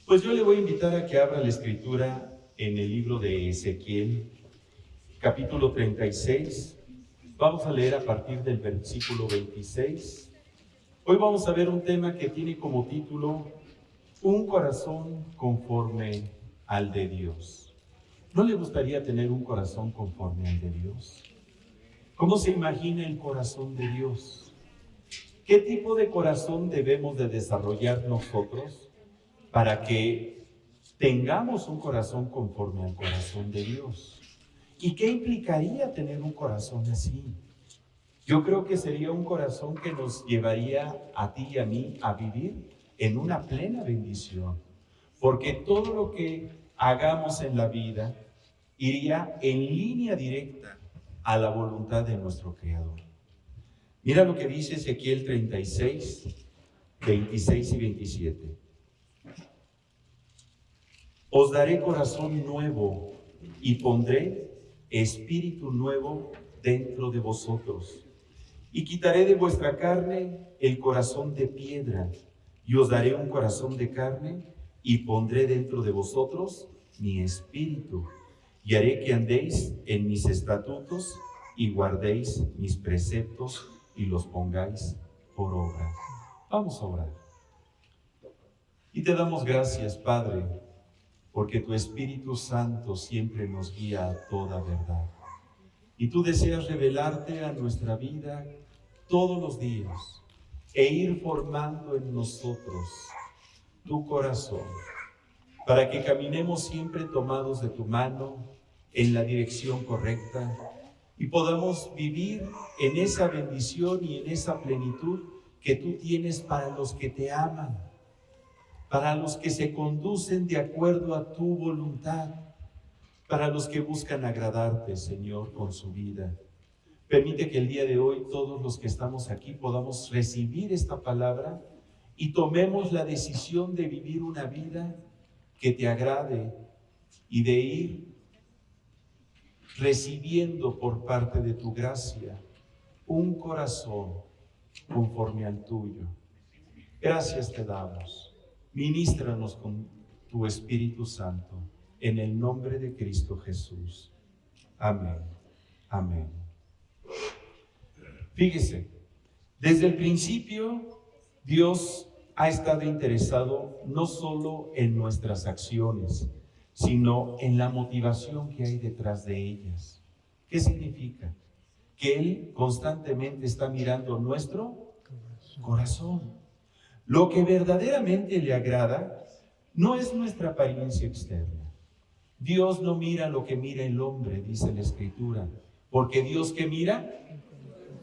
Pues yo le voy a invitar a que abra la escritura en el libro de Ezequiel, capítulo 36. Vamos a leer a partir del versículo 26. Hoy vamos a ver un tema que tiene como título Un corazón conforme al de Dios. ¿No le gustaría tener un corazón conforme al de Dios? ¿Cómo se imagina el corazón de Dios? ¿Qué tipo de corazón debemos de desarrollar nosotros para que tengamos un corazón conforme al corazón de Dios? ¿Y qué implicaría tener un corazón así? Yo creo que sería un corazón que nos llevaría a ti y a mí a vivir en una plena bendición, porque todo lo que hagamos en la vida iría en línea directa a la voluntad de nuestro Creador. Mira lo que dice Ezequiel 36, 26 y 27. Os daré corazón nuevo y pondré espíritu nuevo dentro de vosotros. Y quitaré de vuestra carne el corazón de piedra, y os daré un corazón de carne, y pondré dentro de vosotros mi espíritu, y haré que andéis en mis estatutos, y guardéis mis preceptos, y los pongáis por obra. Vamos a orar. Y te damos gracias, Padre, porque tu Espíritu Santo siempre nos guía a toda verdad. Y tú deseas revelarte a nuestra vida todos los días e ir formando en nosotros tu corazón para que caminemos siempre tomados de tu mano en la dirección correcta y podamos vivir en esa bendición y en esa plenitud que tú tienes para los que te aman, para los que se conducen de acuerdo a tu voluntad, para los que buscan agradarte, Señor, con su vida. Permite que el día de hoy todos los que estamos aquí podamos recibir esta palabra y tomemos la decisión de vivir una vida que te agrade y de ir recibiendo por parte de tu gracia un corazón conforme al tuyo. Gracias te damos. Ministranos con tu Espíritu Santo en el nombre de Cristo Jesús. Amén. Amén. Fíjese, desde el principio Dios ha estado interesado no solo en nuestras acciones, sino en la motivación que hay detrás de ellas. ¿Qué significa? Que Él constantemente está mirando nuestro corazón. Lo que verdaderamente le agrada no es nuestra apariencia externa. Dios no mira lo que mira el hombre, dice la Escritura, porque Dios ¿qué mira?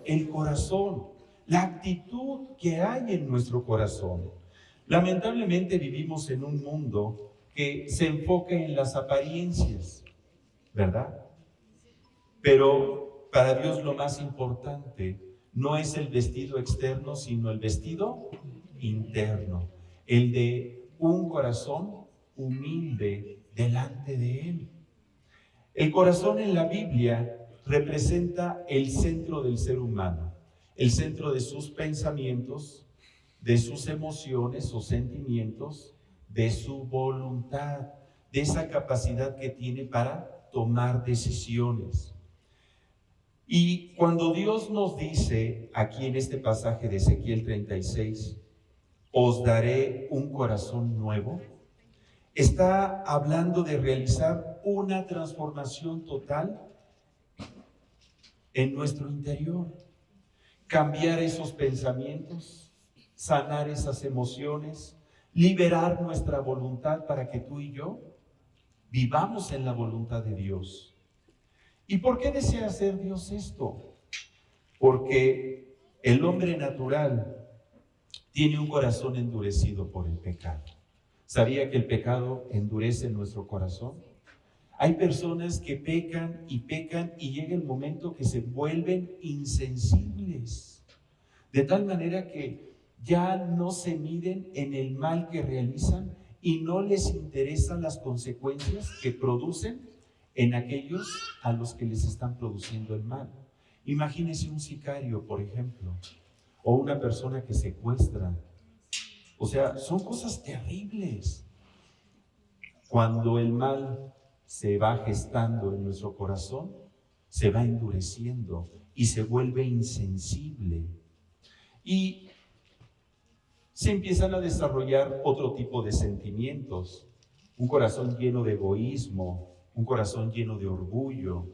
El corazón, la actitud que hay en nuestro corazón. Lamentablemente vivimos en un mundo que se enfoca en las apariencias, ¿verdad? Pero para Dios lo más importante no es el vestido externo, sino el vestido interno, el de un corazón humilde delante de Él. El corazón en la Biblia representa el centro del ser humano, el centro de sus pensamientos, de sus emociones o sentimientos, de su voluntad, de esa capacidad que tiene para tomar decisiones. Y cuando Dios nos dice aquí en este pasaje de Ezequiel 36, os daré un corazón nuevo, está hablando de realizar una transformación total en nuestro interior, cambiar esos pensamientos, sanar esas emociones, liberar nuestra voluntad para que tú y yo vivamos en la voluntad de Dios. ¿Y por qué desea hacer Dios esto? Porque el hombre natural tiene un corazón endurecido por el pecado. ¿Sabía que el pecado endurece nuestro corazón? Hay personas que pecan y llega el momento que se vuelven insensibles, de tal manera que ya no se miden en el mal que realizan y no les interesan las consecuencias que producen en aquellos a los que les están produciendo el mal. Imagínese un sicario, por ejemplo, o una persona que secuestra. O sea, son cosas terribles. Cuando el mal se va gestando en nuestro corazón, se va endureciendo y se vuelve insensible. Y se empiezan a desarrollar otro tipo de sentimientos. Un corazón lleno de egoísmo, un corazón lleno de orgullo,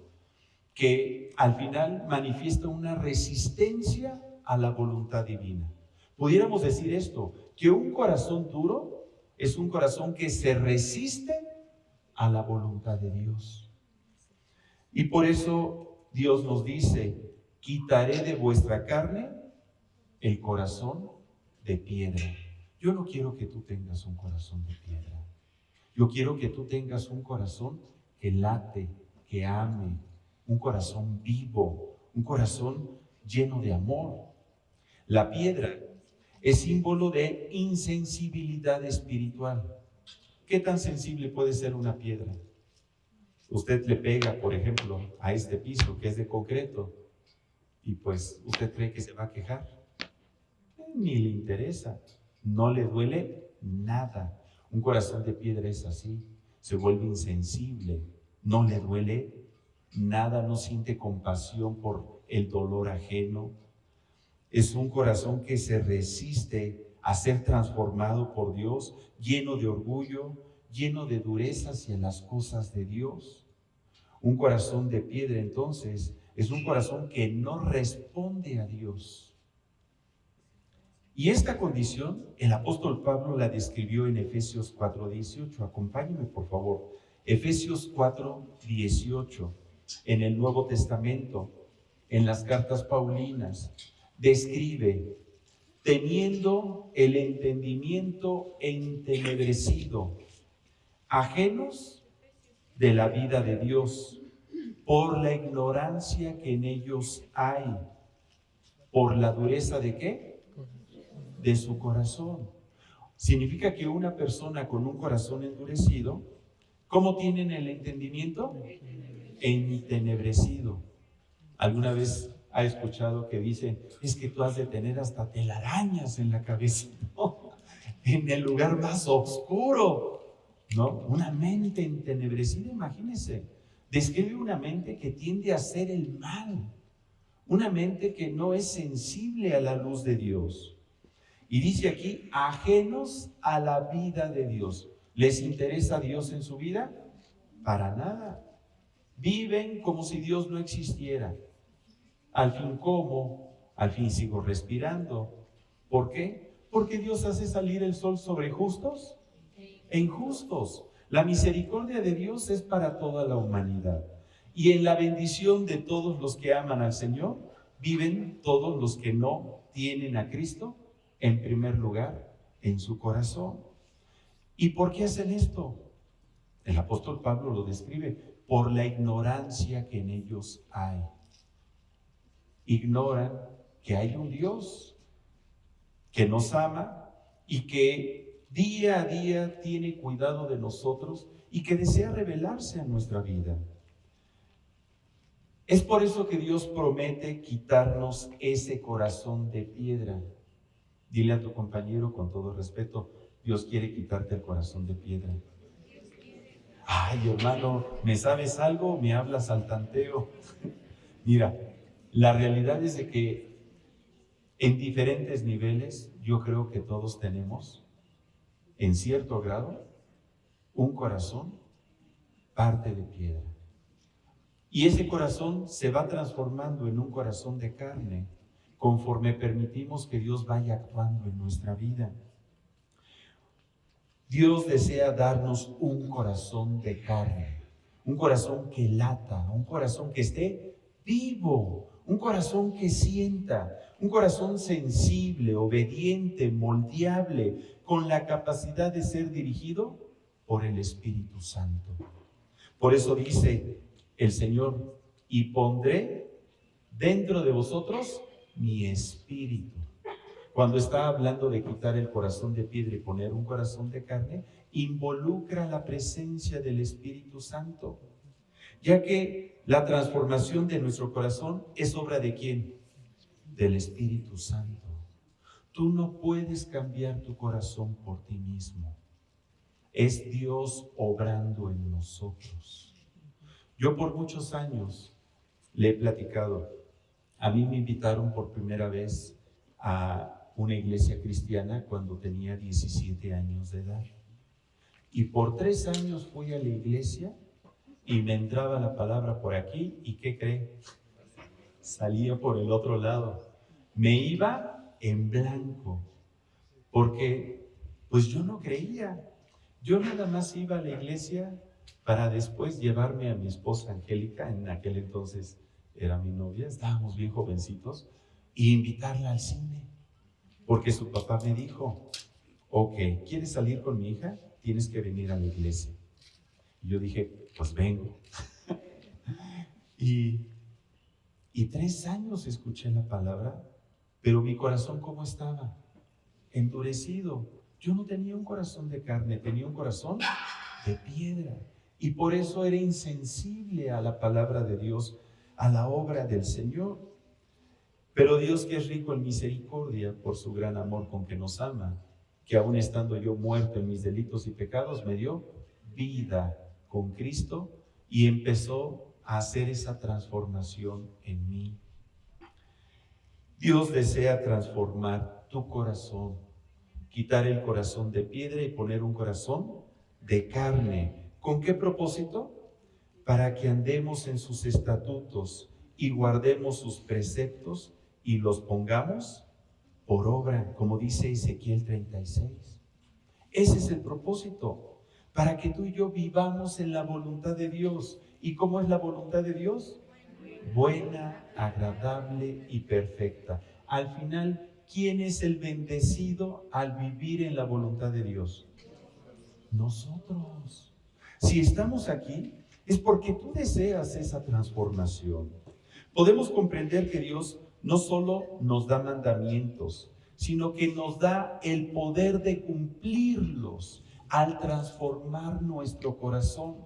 que al final manifiesta una resistencia a la voluntad divina. Pudiéramos decir esto, que un corazón duro es un corazón que se resiste a la voluntad de Dios. Y por eso Dios nos dice, quitaré de vuestra carne el corazón de piedra. Yo no quiero que tú tengas un corazón de piedra. Yo quiero que tú tengas un corazón que late, que ame, un corazón vivo, un corazón lleno de amor. La piedra es símbolo de insensibilidad espiritual. ¿Qué tan sensible puede ser una piedra? Usted le pega, por ejemplo, a este piso que es de concreto y pues usted cree que se va a quejar. Ni le interesa, no le duele nada. Un corazón de piedra es así, se vuelve insensible, no le duele nada, no siente compasión por el dolor ajeno. Es un corazón que se resiste a ser transformado por Dios, lleno de orgullo, lleno de dureza hacia las cosas de Dios. Un corazón de piedra, entonces, es un corazón que no responde a Dios. Y esta condición, el apóstol Pablo la describió en Efesios 4:18. Acompáñenme, por favor. Efesios 4:18, en el Nuevo Testamento, en las cartas paulinas, describe: teniendo el entendimiento entenebrecido, ajenos de la vida de Dios, por la ignorancia que en ellos hay, por la dureza ¿de qué? De su corazón. Significa que una persona con un corazón endurecido, ¿cómo tienen el entendimiento? Entenebrecido. ¿Alguna vez ha escuchado que dicen, es que tú has de tener hasta telarañas en la cabeza, ¿no? En el lugar más oscuro, ¿no? Una mente entenebrecida, imagínense. Describe una mente que tiende a hacer el mal, una mente que no es sensible a la luz de Dios. Y dice aquí, ajenos a la vida de Dios. ¿Les interesa Dios en su vida? Para nada. Viven como si Dios no existiera. Al fin, ¿cómo? Al fin sigo respirando. ¿Por qué? Porque Dios hace salir el sol sobre justos e injustos. La misericordia de Dios es para toda la humanidad. Y en la bendición de todos los que aman al Señor, viven todos los que no tienen a Cristo en primer lugar en su corazón. ¿Y por qué hacen esto? El apóstol Pablo lo describe: por la ignorancia que en ellos hay. Ignoran que hay un Dios que nos ama y que día a día tiene cuidado de nosotros y que desea revelarse a nuestra vida. Es por eso que Dios promete quitarnos ese corazón de piedra. Dile a tu compañero con todo respeto, Dios quiere quitarte el corazón de piedra. Ay, hermano, ¿me sabes algo? ¿Me hablas al tanteo? Mira, la realidad es de que en diferentes niveles yo creo que todos tenemos, en cierto grado, un corazón parte de piedra. Y ese corazón se va transformando en un corazón de carne conforme permitimos que Dios vaya actuando en nuestra vida. Dios desea darnos un corazón de carne, un corazón que lata, un corazón que esté vivo, un corazón que sienta, un corazón sensible, obediente, moldeable, con la capacidad de ser dirigido por el Espíritu Santo. Por eso dice el Señor, y pondré dentro de vosotros mi espíritu. Cuando está hablando de quitar el corazón de piedra y poner un corazón de carne, involucra la presencia del Espíritu Santo, ya que la transformación de nuestro corazón es obra ¿de quién? Del Espíritu Santo. Tú no puedes cambiar tu corazón por ti mismo. es Dios obrando en nosotros. Yo por muchos años le he platicado. A mí me invitaron por primera vez a una iglesia cristiana cuando tenía 17 años de edad. Y por 3 años fui a la iglesia y me entraba la palabra por aquí y ¿qué cree? Salía por el otro lado. Me iba en blanco porque pues yo no creía. Yo nada más iba a la iglesia para después llevarme a mi esposa Angélica, en aquel entonces era mi novia, estábamos bien jovencitos, e invitarla al cine. Porque su papá me dijo, ok, ¿quieres salir con mi hija? Tienes que venir a la iglesia. Y yo dije, pues vengo. y 3 años escuché la palabra, pero mi corazón, ¿cómo estaba? Endurecido. Yo no tenía un corazón de carne, tenía un corazón de piedra. Y por eso era insensible a la palabra de Dios, a la obra del Señor. Pero Dios, que es rico en misericordia por su gran amor con que nos ama, que aún estando yo muerto en mis delitos y pecados, me dio vida con Cristo y empezó a hacer esa transformación en mí. Dios desea transformar tu corazón, quitar el corazón de piedra y poner un corazón de carne. ¿Con qué propósito? Para que andemos en sus estatutos y guardemos sus preceptos y los pongamos por obra, como dice Ezequiel 36. Ese es el propósito, para que tú y yo vivamos en la voluntad de Dios. ¿Y cómo es la voluntad de Dios? Buena, agradable y perfecta. Al final, ¿quién es el bendecido al vivir en la voluntad de Dios? Nosotros. Si estamos aquí, es porque tú deseas esa transformación. Podemos comprender que Dios no solo nos da mandamientos, sino que nos da el poder de cumplirlos al transformar nuestro corazón.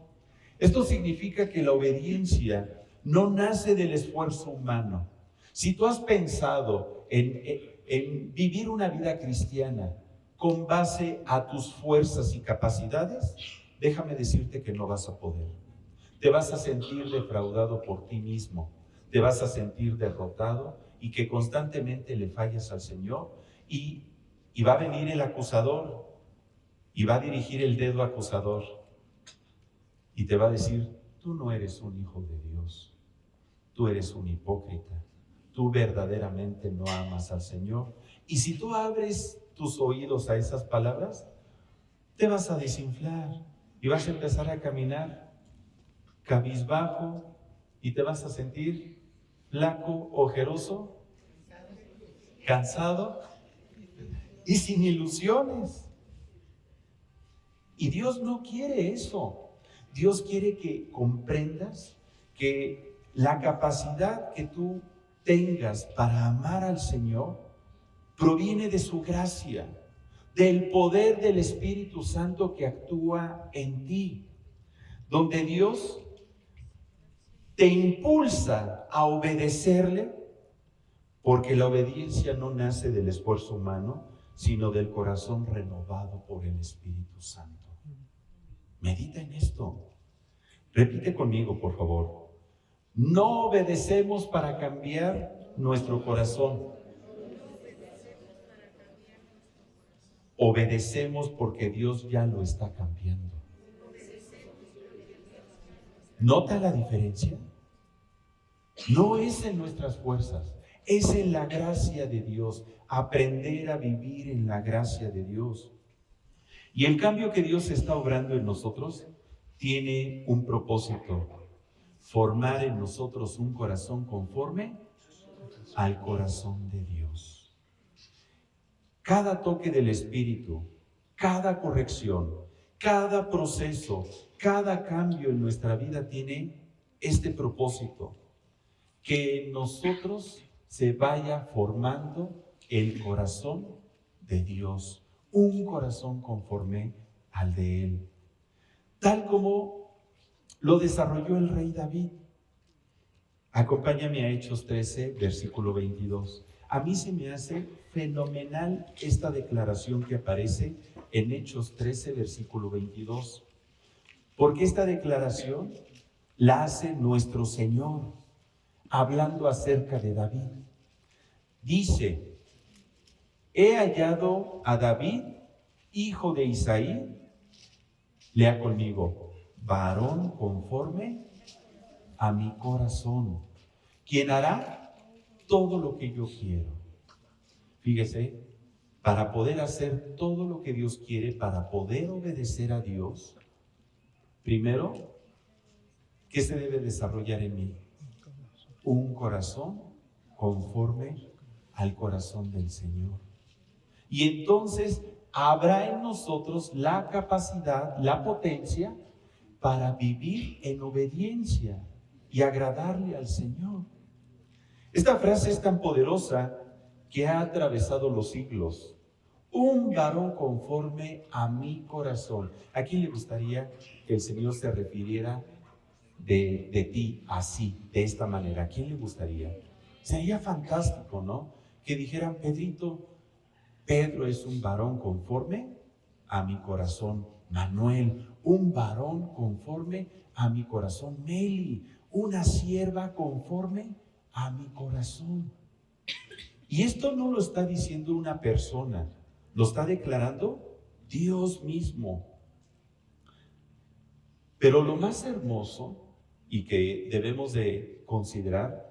Esto significa que la obediencia no nace del esfuerzo humano. Si tú has pensado en vivir una vida cristiana con base a tus fuerzas y capacidades, déjame decirte que no vas a poder. Te vas a sentir defraudado por ti mismo, te vas a sentir derrotado y que constantemente le fallas al Señor y va a venir el acusador y va a dirigir el dedo acusador y te va a decir, tú no eres un hijo de Dios, tú eres un hipócrita, tú verdaderamente no amas al Señor. Y si tú abres tus oídos a esas palabras, te vas a desinflar y vas a empezar a caminar cabizbajo y te vas a sentir flaco, ojeroso, cansado y sin ilusiones. Y Dios no quiere eso. Dios quiere que comprendas que la capacidad que tú tengas para amar al Señor proviene de su gracia, del poder del Espíritu Santo que actúa en ti, donde Dios te impulsa a obedecerle, porque la obediencia no nace del esfuerzo humano, sino del corazón renovado por el Espíritu Santo. Medita en esto. Repite conmigo, por favor. No obedecemos para cambiar nuestro corazón. Obedecemos porque Dios ya lo está cambiando. ¿Nota la diferencia? No es en nuestras fuerzas, es en la gracia de Dios. Aprender a vivir en la gracia de Dios. Y el cambio que Dios está obrando en nosotros tiene un propósito: formar en nosotros un corazón conforme al corazón de Dios. Cada toque del Espíritu, cada corrección, cada proceso, cada cambio en nuestra vida tiene este propósito: que en nosotros se vaya formando el corazón de Dios, un corazón conforme al de Él, tal como lo desarrolló el rey David. Acompáñame a Hechos 13, versículo 22. A mí se me hace fenomenal esta declaración que aparece en Hechos 13, versículo 22. Porque esta declaración la hace nuestro Señor, hablando acerca de David. Dice: he hallado a David, hijo de Isaí, lea conmigo, varón conforme a mi corazón, quien hará todo lo que yo quiero. Fíjese, para poder hacer todo lo que Dios quiere, para poder obedecer a Dios, primero, ¿qué se debe desarrollar en mí? Un corazón conforme al corazón del Señor. Y entonces habrá en nosotros la capacidad, la potencia para vivir en obediencia y agradarle al Señor. Esta frase es tan poderosa que ha atravesado los siglos. Un varón conforme a mi corazón. ¿A quién le gustaría que el Señor se refiriera de ti así, de esta manera? ¿A quién le gustaría? Sería fantástico, ¿no? Que dijeran: Pedro es un varón conforme a mi corazón. Manuel, un varón conforme a mi corazón. Meli, una sierva conforme a mi corazón. Y esto no lo está diciendo una persona, lo está declarando Dios mismo. Pero lo más hermoso y que debemos de considerar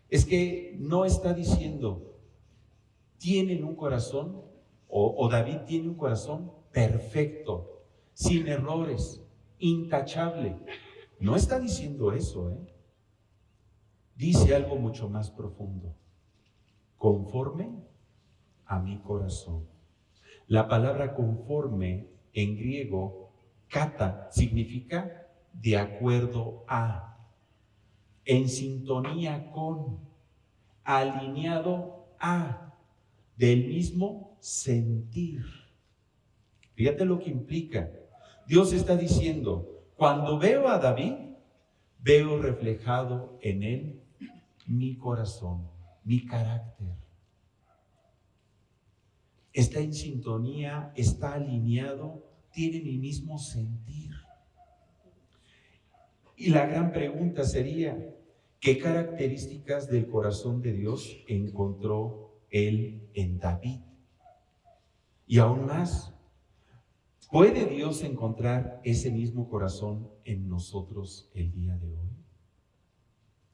es que no está diciendo tienen un corazón o David tiene un corazón perfecto, sin errores, intachable. No está diciendo eso, Dice algo mucho más profundo: conforme a mi corazón. La palabra conforme en griego, kata, significa de acuerdo a, en sintonía con, alineado a, del mismo sentir. Fíjate lo que implica. Dios está diciendo: cuando veo a David, veo reflejado en él mi corazón, mi carácter. Está en sintonía, está alineado, tiene mi mismo sentir. Y la gran pregunta sería: ¿qué características del corazón de Dios encontró él en David? Y aún más, ¿puede Dios encontrar ese mismo corazón en nosotros el día de hoy?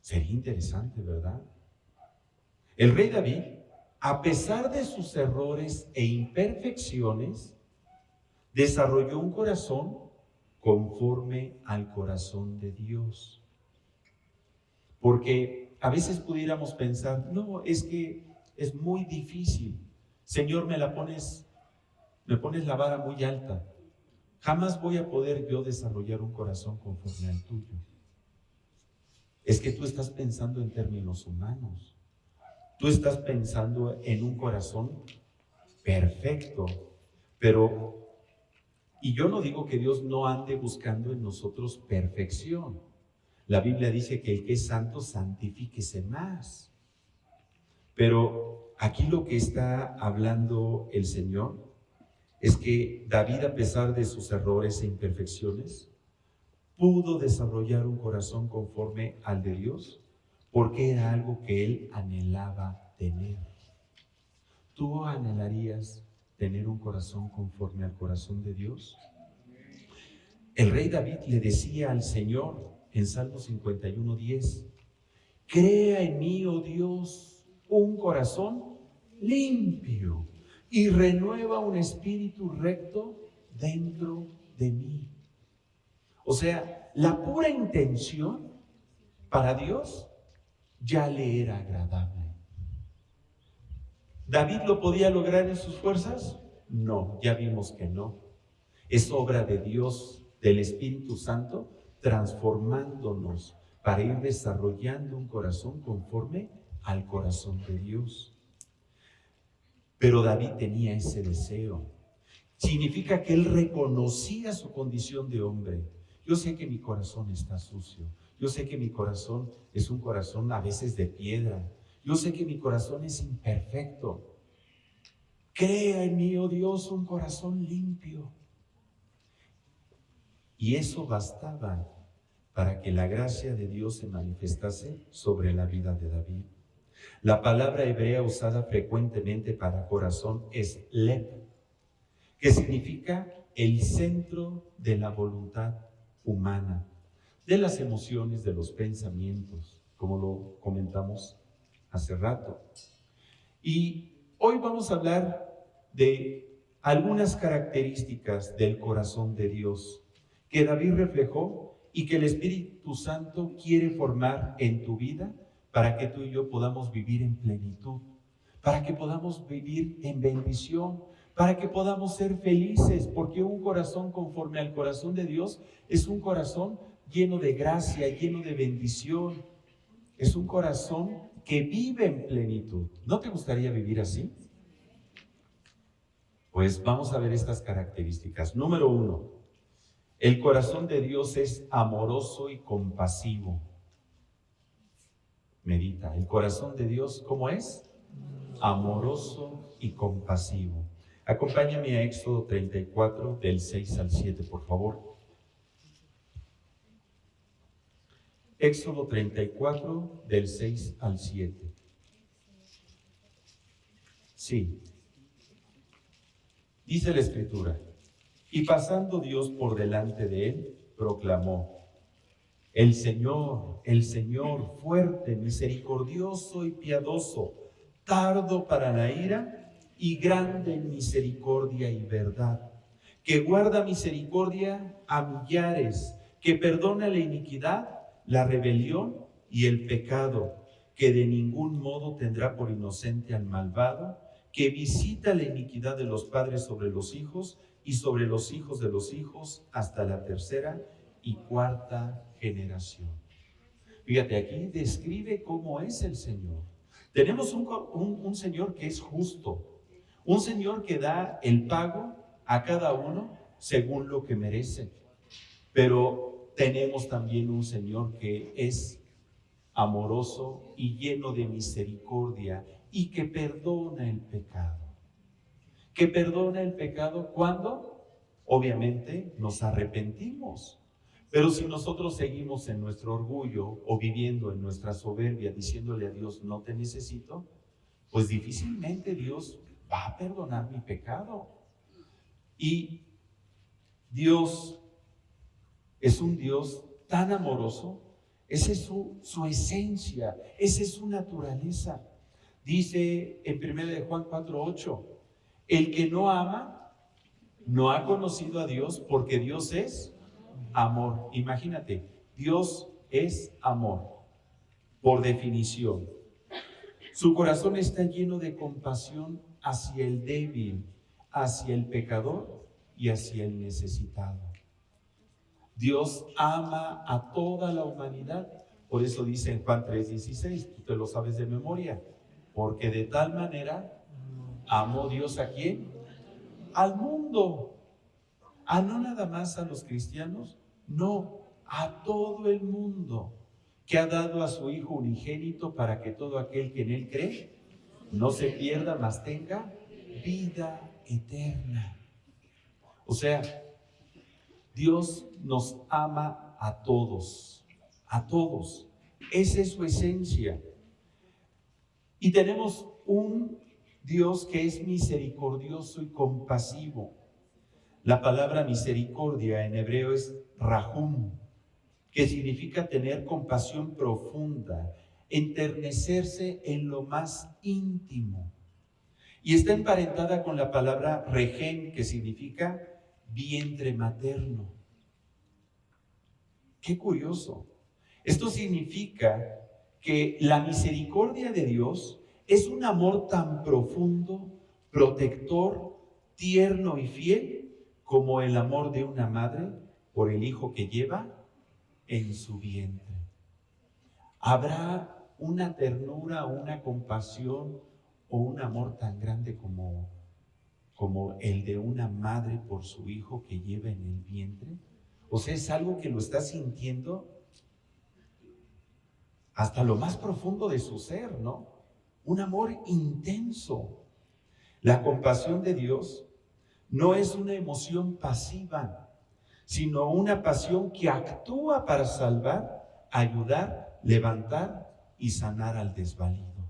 Sería interesante, ¿verdad? El rey David, a pesar de sus errores e imperfecciones, desarrolló un corazón conforme al corazón de Dios. Porque a veces pudiéramos pensar: no, es que es muy difícil. Señor, me pones la vara muy alta. Jamás voy a poder yo desarrollar un corazón conforme al tuyo. Es que tú estás pensando en términos humanos. Tú estás pensando en un corazón perfecto, y yo no digo que Dios no ande buscando en nosotros perfección. La Biblia dice que el que es santo, santifíquese más. Pero aquí lo que está hablando el Señor es que David, a pesar de sus errores e imperfecciones, pudo desarrollar un corazón conforme al de Dios, porque era algo que él anhelaba tener. ¿Tú anhelarías tener un corazón conforme al corazón de Dios? El rey David le decía al Señor en Salmo 51:10: crea en mí, oh Dios, un corazón limpio y renueva un espíritu recto dentro de mí. O sea, la pura intención para Dios ya le era agradable. ¿David lo podía lograr en sus fuerzas? No, ya vimos que no. Es obra de Dios, del Espíritu Santo, transformándonos para ir desarrollando un corazón conforme al corazón de Dios. Pero David tenía ese deseo. Significa que él reconocía su condición de hombre. Yo sé que mi corazón está sucio. Yo sé que mi corazón es un corazón a veces de piedra. Yo sé que mi corazón es imperfecto. Crea en mí, oh Dios, un corazón limpio. Y eso bastaba para que la gracia de Dios se manifestase sobre la vida de David. La palabra hebrea usada frecuentemente para corazón es lev, que significa el centro de la voluntad humana, de las emociones, de los pensamientos, como lo comentamos hace rato. Y hoy vamos a hablar de algunas características del corazón de Dios que David reflejó y que el Espíritu Santo quiere formar en tu vida para que tú y yo podamos vivir en plenitud, para que podamos vivir en bendición, para que podamos ser felices, porque un corazón conforme al corazón de Dios es un corazón lleno de gracia, lleno de bendición. Es un corazón que vive en plenitud. ¿No te gustaría vivir así? Pues vamos a ver estas características. Número 1, el corazón de Dios es amoroso y compasivo. Medita, el corazón de Dios, ¿cómo es? Amoroso y compasivo. Acompáñame a Éxodo 34, del 6 al 7, por favor. Éxodo 34, del 6 al 7. Sí. Dice la Escritura: y pasando Dios por delante de él, proclamó: el Señor, fuerte, misericordioso y piadoso, tardo para la ira y grande en misericordia y verdad, que guarda misericordia a millares, que perdona la iniquidad, la rebelión y el pecado, que de ningún modo tendrá por inocente al malvado, que visita la iniquidad de los padres sobre los hijos y sobre los hijos de los hijos hasta la tercera y cuarta generación. Fíjate, aquí describe cómo es el Señor. Tenemos un Señor que es justo, un Señor que da el pago a cada uno según lo que merece, pero tenemos también un Señor que es amoroso y lleno de misericordia y que perdona el pecado. Que perdona el pecado cuando, obviamente, nos arrepentimos. Pero si nosotros seguimos en nuestro orgullo o viviendo en nuestra soberbia, diciéndole a Dios, no te necesito, pues difícilmente Dios va a perdonar mi pecado. Y Dios es un Dios tan amoroso, esa es su esencia, esa es su naturaleza. Dice en 1 Juan 4:8, el que no ama no ha conocido a Dios, porque Dios es amor. Imagínate, Dios es amor, por definición. Su corazón está lleno de compasión hacia el débil, hacia el pecador y hacia el necesitado. Dios ama a toda la humanidad. Por eso dice en Juan 3:16, tú te lo sabes de memoria, porque de tal manera amó Dios ¿a quién? Al mundo. ¿A no nada más a los cristianos? No, a todo el mundo, que ha dado a su Hijo unigénito para que todo aquel que en Él cree no se pierda, mas tenga vida eterna. O sea, Dios nos ama a todos, a todos. Esa es su esencia. Y tenemos un Dios que es misericordioso y compasivo. La palabra misericordia en hebreo es rahum, que significa tener compasión profunda, enternecerse en lo más íntimo. Y está emparentada con la palabra regen, que significa vientre materno. Qué curioso. Esto significa que la misericordia de Dios es un amor tan profundo, protector, tierno y fiel como el amor de una madre por el hijo que lleva en su vientre. ¿Habrá una ternura, una compasión o un amor tan grande como el de una madre por su hijo que lleva en el vientre? O sea, es algo que lo está sintiendo hasta lo más profundo de su ser, ¿no? Un amor intenso. La compasión de Dios no es una emoción pasiva, sino una pasión que actúa para salvar, ayudar, levantar y sanar al desvalido.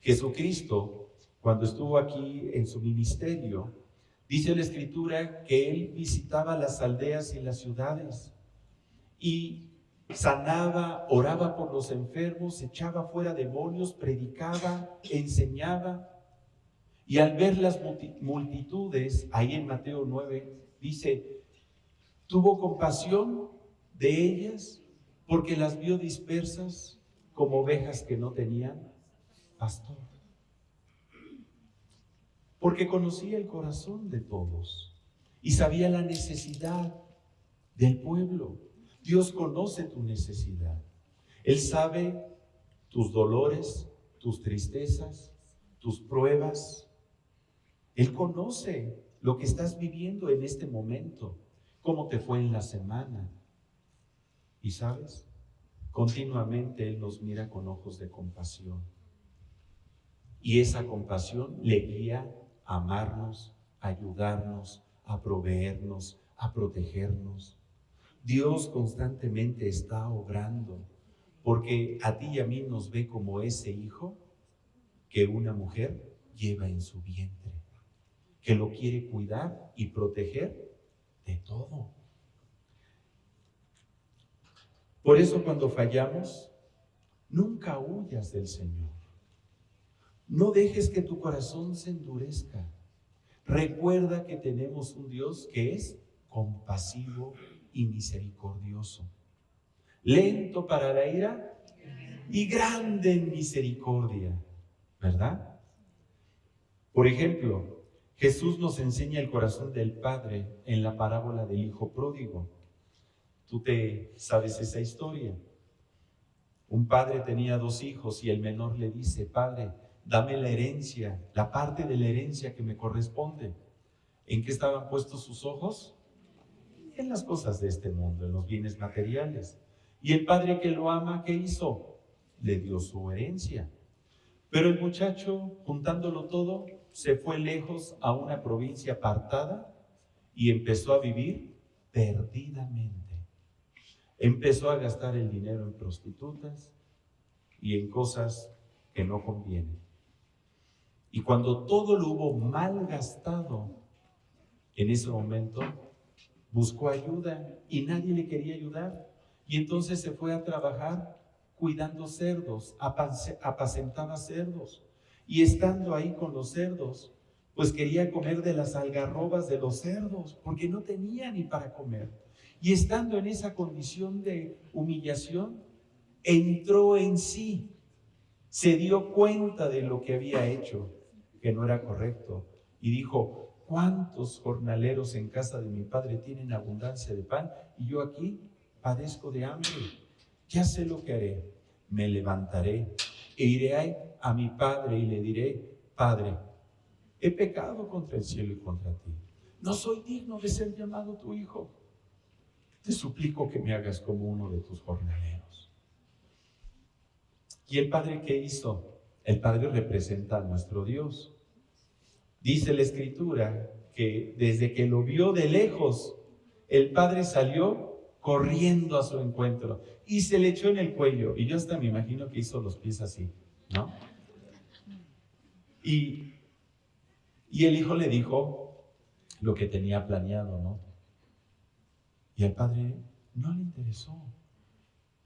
Jesucristo, cuando estuvo aquí en su ministerio, dice la Escritura que Él visitaba las aldeas y las ciudades y sanaba, oraba por los enfermos, echaba fuera demonios, predicaba, enseñaba. Y al ver las multitudes, ahí en Mateo 9, dice, tuvo compasión de ellas porque las vio dispersas como ovejas que no tenían pastor. Porque conocía el corazón de todos y sabía la necesidad del pueblo. Dios conoce tu necesidad. Él sabe tus dolores, tus tristezas, tus pruebas. Él conoce lo que estás viviendo en este momento, cómo te fue en la semana. Y sabes, continuamente Él nos mira con ojos de compasión. Y esa compasión le guía a amarnos, a ayudarnos, a proveernos, a protegernos. Dios constantemente está obrando, porque a ti y a mí nos ve como ese hijo que una mujer lleva en su vientre, que lo quiere cuidar y proteger de todo. Por eso cuando fallamos, nunca huyas del Señor. No dejes que tu corazón se endurezca. Recuerda que tenemos un Dios que es compasivo y misericordioso, lento para la ira y grande en misericordia, ¿verdad? Por ejemplo, Jesús nos enseña el corazón del Padre en la parábola del Hijo Pródigo. Tú te sabes esa historia. Un padre tenía 2 hijos y el menor le dice, Padre, dame la herencia, la parte de la herencia que me corresponde. ¿En qué estaban puestos sus ojos? En las cosas de este mundo, en los bienes materiales. Y el padre que lo ama, ¿qué hizo? Le dio su herencia. Pero el muchacho, juntándolo todo, se fue lejos a una provincia apartada y empezó a vivir perdidamente. Empezó a gastar el dinero en prostitutas y en cosas que no convienen. Y cuando todo lo hubo mal gastado, en ese momento buscó ayuda y nadie le quería ayudar. Y entonces se fue a trabajar cuidando cerdos, apacentaba cerdos. Y estando ahí con los cerdos, pues quería comer de las algarrobas de los cerdos, porque no tenía ni para comer. Y estando en esa condición de humillación, entró en sí, se dio cuenta de lo que había hecho, que no era correcto, y dijo, ¿cuántos jornaleros en casa de mi padre tienen abundancia de pan? Y yo aquí padezco de hambre. Ya sé lo que haré. Me levantaré e iré a mi padre y le diré, Padre, he pecado contra el cielo y contra ti. No soy digno de ser llamado tu hijo. Te suplico que me hagas como uno de tus jornaleros. ¿Y el Padre qué hizo? El Padre representa a nuestro Dios. Dice la Escritura que desde que lo vio de lejos, el Padre salió corriendo a su encuentro y se le echó en el cuello. Y yo hasta me imagino que hizo los pies así, ¿no? Y el hijo le dijo lo que tenía planeado, ¿no? Y al padre no le interesó.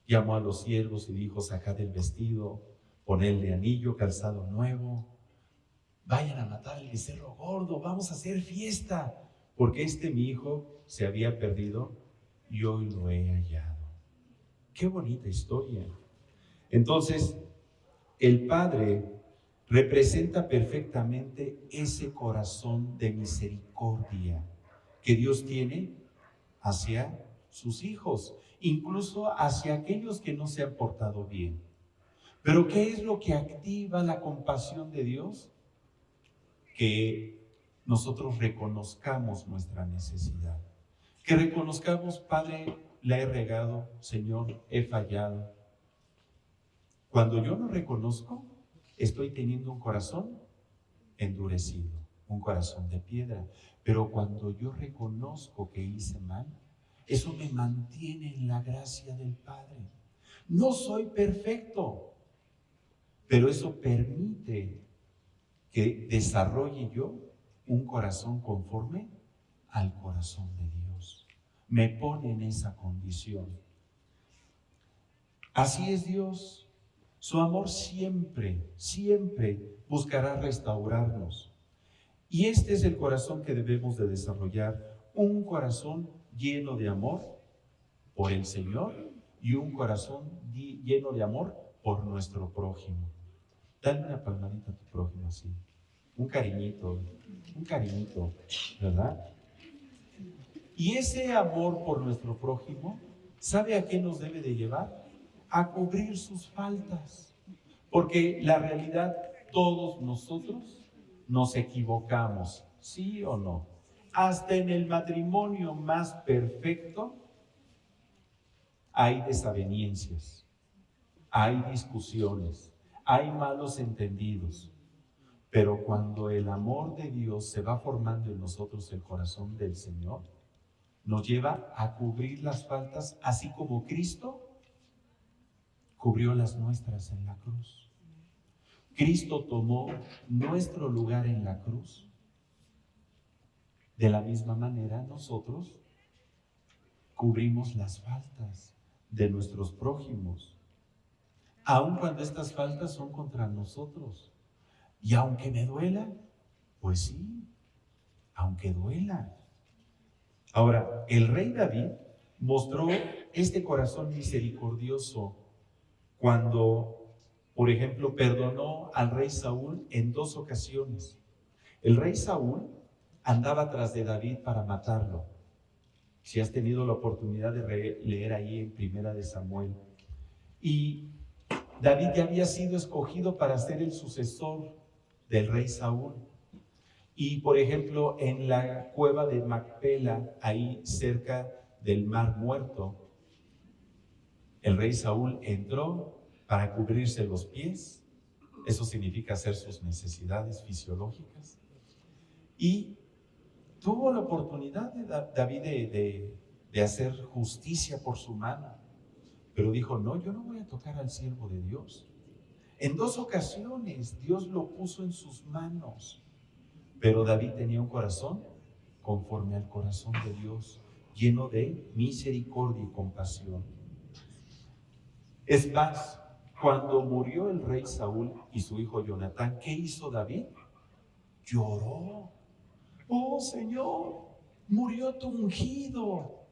Llamó a los siervos y dijo, sacad el vestido, ponedle anillo, calzado nuevo, vayan a matar al becerro gordo, vamos a hacer fiesta, porque mi hijo se había perdido y hoy lo he hallado. Qué bonita historia. Entonces, el Padre representa perfectamente ese corazón de misericordia que Dios tiene hacia sus hijos, incluso hacia aquellos que no se han portado bien. Pero ¿qué es lo que activa la compasión de Dios? Que nosotros reconozcamos nuestra necesidad. Que reconozcamos, Padre, la he regado, Señor, he fallado. Cuando yo no reconozco, estoy teniendo un corazón endurecido, un corazón de piedra. Pero cuando yo reconozco que hice mal, eso me mantiene en la gracia del Padre. No soy perfecto, pero eso permite que desarrolle yo un corazón conforme al corazón de Dios. Me pone en esa condición. Así es Dios. Su amor siempre, siempre buscará restaurarnos. Y este es el corazón que debemos de desarrollar, un corazón lleno de amor por el Señor y un corazón lleno de amor por nuestro prójimo. Dale una palmadita a tu prójimo así, un cariñito, ¿verdad? Y ese amor por nuestro prójimo, ¿sabe a qué nos debe de llevar? A cubrir sus faltas. Porque la realidad, todos nosotros nos equivocamos, ¿sí o no? Hasta en el matrimonio más perfecto hay desavenencias, hay discusiones, hay malos entendidos. Pero cuando el amor de Dios se va formando en nosotros, el corazón del Señor nos lleva a cubrir las faltas, así como Cristo cubrió las nuestras en la cruz. Cristo tomó nuestro lugar en la cruz. De la misma manera, nosotros cubrimos las faltas de nuestros prójimos, aun cuando estas faltas son contra nosotros. Y aunque me duela, pues sí, aunque duela. Ahora, el rey David mostró este corazón misericordioso cuando, por ejemplo, perdonó al rey Saúl en 2 ocasiones. El rey Saúl andaba tras de David para matarlo. Si has tenido la oportunidad de leer ahí en Primera de Samuel. Y David ya había sido escogido para ser el sucesor del rey Saúl. Y, por ejemplo, en la cueva de Macpela, ahí cerca del Mar Muerto, el rey Saúl entró para cubrirse los pies. Eso significa hacer sus necesidades fisiológicas. Y tuvo la oportunidad de David de hacer justicia por su mano. Pero dijo, no, yo no voy a tocar al siervo de Dios. En 2 ocasiones Dios lo puso en sus manos. Pero David tenía un corazón conforme al corazón de Dios, lleno de misericordia y compasión. Es más, cuando murió el rey Saúl y su hijo Jonatán, ¿qué hizo David? Lloró. Oh Señor, murió tu ungido.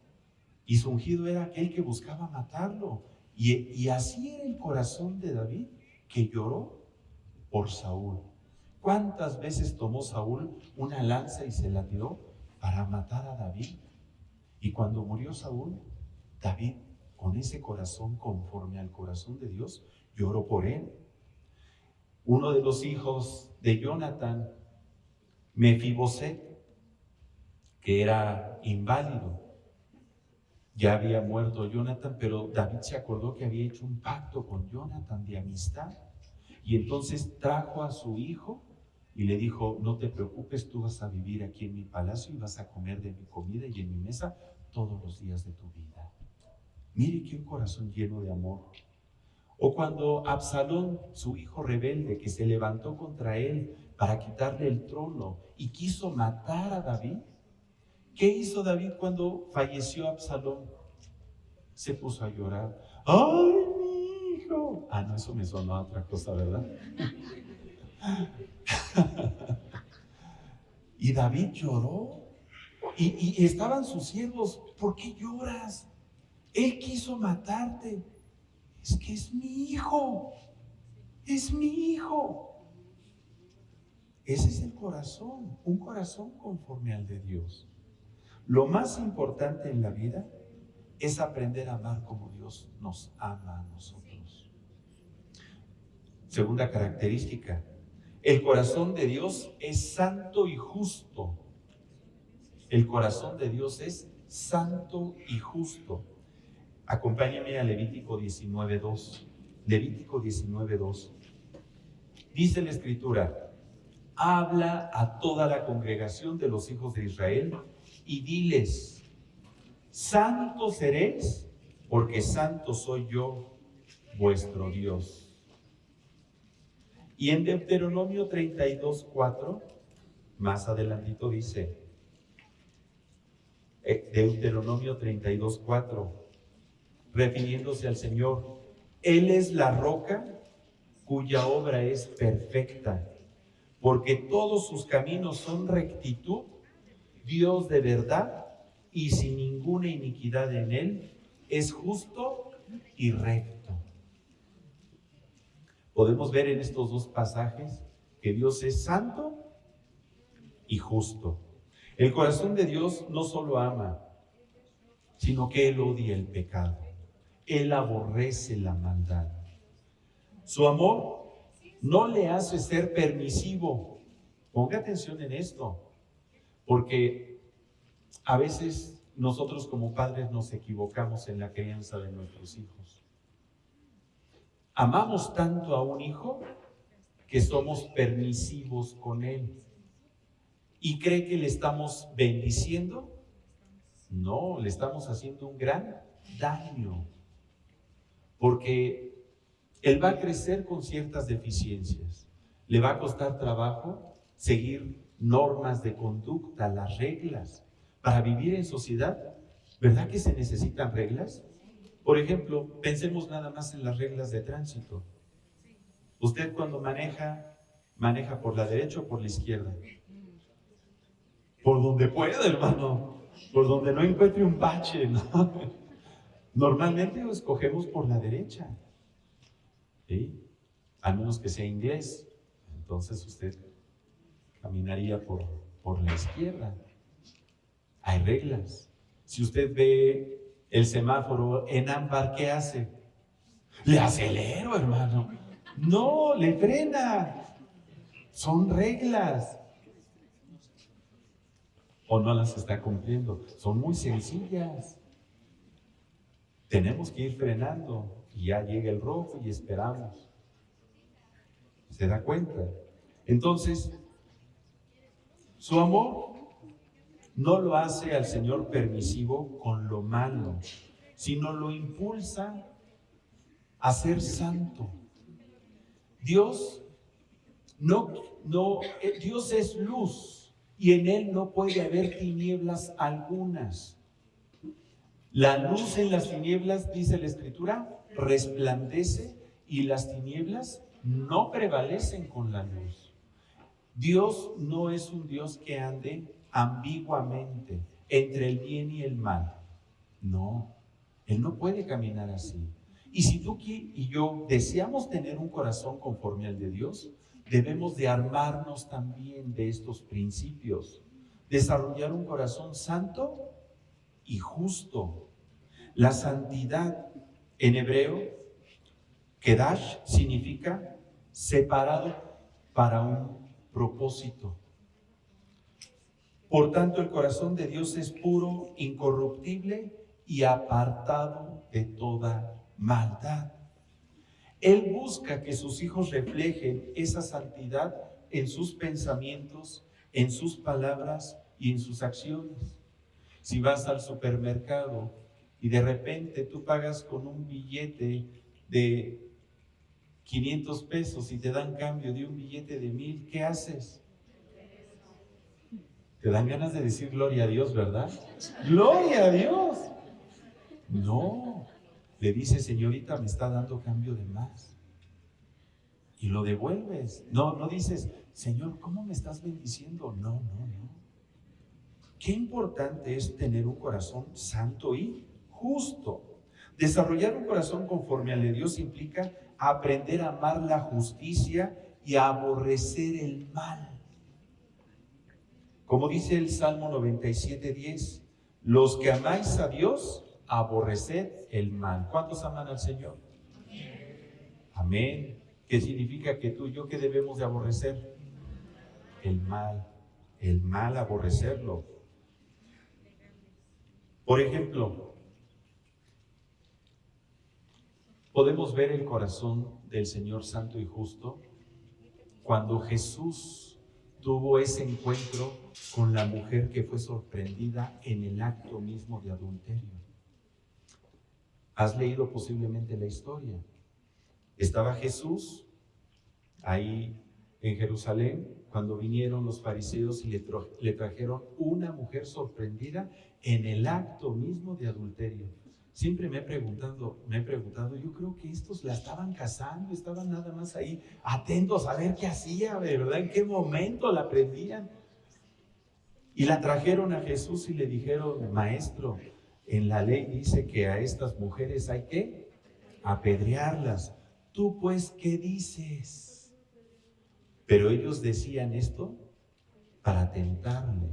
Y su ungido era aquel que buscaba matarlo. Y así era el corazón de David, que lloró por Saúl. ¿Cuántas veces tomó Saúl una lanza y se la tiró para matar a David? Y cuando murió Saúl, David, con ese corazón conforme al corazón de Dios, lloró por él. Uno de los hijos de Jonatán, Mefiboset, que era inválido, ya había muerto Jonatán, pero David se acordó que había hecho un pacto con Jonatán de amistad. Y entonces trajo a su hijo y le dijo, no te preocupes, tú vas a vivir aquí en mi palacio y vas a comer de mi comida y en mi mesa todos los días de tu vida. Mire que un corazón lleno de amor. O cuando Absalón, su hijo rebelde, que se levantó contra él para quitarle el trono y quiso matar a David, ¿qué hizo David cuando falleció Absalón? Se puso a llorar. ¡Ay, mi hijo! Ah, no, eso me sonó a otra cosa, ¿verdad? Y David lloró. Y estaban sus siervos. ¿Por qué lloras? Él quiso matarte. Es que es mi hijo. Es mi hijo. Ese es el corazón. Un corazón conforme al de Dios. Lo más importante en la vida es aprender a amar como Dios nos ama a nosotros. Segunda característica. El corazón de Dios es santo y justo. El corazón de Dios es santo y justo. Acompáñame a Levítico 19:2. Levítico 19:2. Dice la Escritura, habla a toda la congregación de los hijos de Israel y diles: santos seréis, porque santo soy yo, vuestro Dios. Y en Deuteronomio 32:4, más adelantito dice, Deuteronomio 32:4, refiriéndose al Señor: Él es la roca cuya obra es perfecta, porque todos sus caminos son rectitud, Dios de verdad y sin ninguna iniquidad en Él, es justo y recto. Podemos ver en estos dos pasajes que Dios es santo y justo. El corazón de Dios no solo ama, sino que Él odia el pecado. Él aborrece la maldad. Su amor no le hace ser permisivo. Ponga atención en esto, porque a veces nosotros como padres nos equivocamos en la crianza de nuestros hijos. Amamos tanto a un hijo que somos permisivos con él. ¿Y cree que le estamos bendiciendo? No, le estamos haciendo un gran daño, porque él va a crecer con ciertas deficiencias. Le va a costar trabajo seguir normas de conducta, las reglas. Para vivir en sociedad, ¿verdad que se necesitan reglas? Por ejemplo, pensemos nada más en las reglas de tránsito. Usted cuando maneja por la derecha o por la izquierda. Por donde pueda, hermano. Por donde no encuentre un bache, ¿no? Normalmente lo escogemos por la derecha. ¿Sí? A menos que sea inglés. Entonces usted caminaría por la izquierda. Hay reglas. Si usted ve el semáforo en ámbar, ¿qué hace? Le acelero, hermano. No, le frena. Son reglas. ¿O no las está cumpliendo? Son muy sencillas. Tenemos que ir frenando y ya llega el rojo y esperamos. ¿Se da cuenta? Entonces, su amor no lo hace al Señor permisivo con lo malo, sino lo impulsa a ser santo. Dios Dios es luz y en Él no puede haber tinieblas algunas. La luz en las tinieblas, dice la Escritura, resplandece y las tinieblas no prevalecen con la luz. Dios no es un Dios que ande ambiguamente entre el bien y el mal. No, Él no puede caminar así. Y si tú y yo deseamos tener un corazón conforme al de Dios, debemos de armarnos también de estos principios. Desarrollar un corazón santo y justo. La santidad en hebreo, kedash, significa separado para un propósito. Por tanto, el corazón de Dios es puro, incorruptible y apartado de toda maldad. Él busca que sus hijos reflejen esa santidad en sus pensamientos, en sus palabras y en sus acciones. Si vas al supermercado y de repente tú pagas con un billete de 500 pesos y te dan cambio de un billete de 1,000, ¿qué haces? Te dan ganas de decir gloria a Dios, ¿verdad? ¡Gloria a Dios! No, le dice: señorita, me está dando cambio de más. Y lo devuelves. No dices: Señor, ¿cómo me estás bendiciendo? No. Qué importante es tener un corazón santo y justo. Desarrollar un corazón conforme al de Dios implica aprender a amar la justicia y a aborrecer el mal. Como dice el Salmo 97:10, los que amáis a Dios, aborreced el mal. ¿Cuántos aman al Señor? Amén. ¿Qué significa que tú y yo qué debemos de aborrecer? El mal, aborrecerlo. Por ejemplo, podemos ver el corazón del Señor santo y justo cuando Jesús tuvo ese encuentro con la mujer que fue sorprendida en el acto mismo de adulterio. Has leído posiblemente la historia. Estaba Jesús ahí en Jerusalén cuando vinieron los fariseos y le trajeron una mujer sorprendida en el acto mismo de adulterio. Siempre me he preguntado, yo creo que estos la estaban casando, estaban nada más ahí atentos a ver qué hacía, ¿verdad? ¿En qué momento la prendían? Y la trajeron a Jesús y le dijeron: maestro, en la ley dice que a estas mujeres hay que apedrearlas. ¿Tú pues qué dices? Pero ellos decían esto para tentarle,